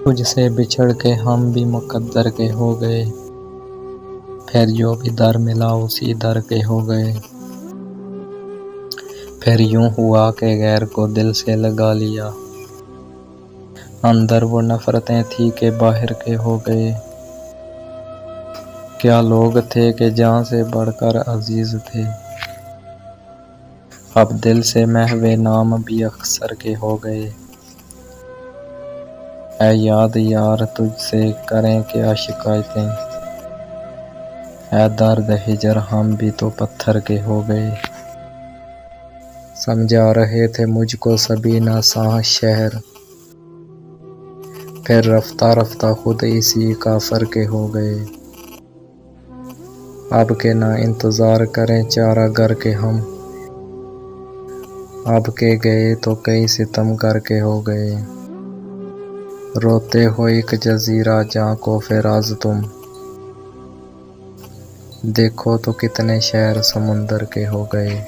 تجھ سے بچھڑ کے ہم بھی مقدر کے ہو گئے، پھر جو بھی در ملا اسی در کے ہو گئے۔ پھر یوں ہوا کہ غیر کو دل سے لگا لیا، اندر وہ نفرتیں تھی کہ باہر کے ہو گئے۔ کیا لوگ تھے کہ جان سے بڑھ کر عزیز تھے، اب دل سے محو نام بھی اخسر کے ہو گئے۔ اے یاد یار تجھ سے کریں کیا شکایتیں، اے درد ہجر ہم بھی تو پتھر کے ہو گئے۔ سمجھا رہے تھے مجھ کو سبھی ناساں شہر، پھر رفتہ رفتہ خود اسی کافر کے ہو گئے۔ اب کہ نہ انتظار کریں چارہ گر کے ہم، اب کہ گئے تو کئی ستم گر کے ہو گئے۔ روتے ہو ایک جزیرہ جاں کو فراز تم، دیکھو تو کتنے شہر سمندر کے ہو گئے۔